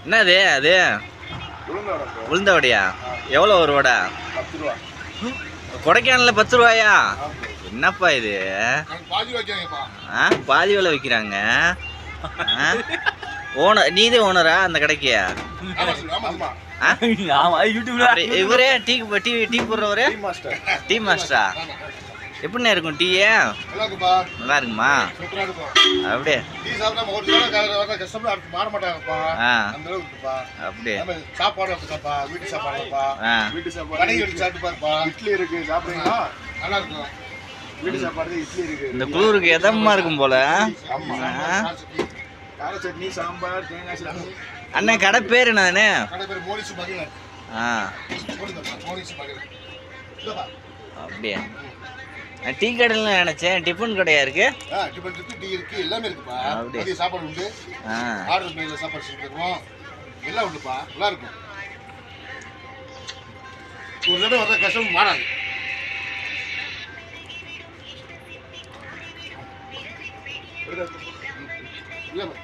என்னது அது? உளுந்த வடையா? எவ்வளோ ஒரு வடை? 10 ரூபா. கொடைக்கானல்ல 10 ரூபாயா? என்னப்பா இது? பாதி விலை வைக்கிறாங்க. ஓனர் நீதே ஓனரா அந்த கடைக்கு? இவரே டீ போடுறவரு? டீ மாஸ்டரா? எப்படிண்ணே இருக்கும் டீ? நல்லா இருக்குமா? அப்படியே அப்படியே இந்த குளிருக்கு எதமா இருக்கும் போல. அண்ணன் கடை பேர் என்னண்ணே? அப்படியே டீ கடையில் நினைச்சேன் டிஃபன் கடையா இருக்கு. டீ இருக்கு, எல்லாமே இருக்குப்பா. அப்படியே சாப்பாடு உண்டு. ஆர்டர் பண்ணி சாப்பாடு செஞ்சு தருவோம். எல்லாம் உண்டுப்பா, நல்லா இருக்கும். ஒரு தடவை வர கஷ்டம் மாறாது. இல்ல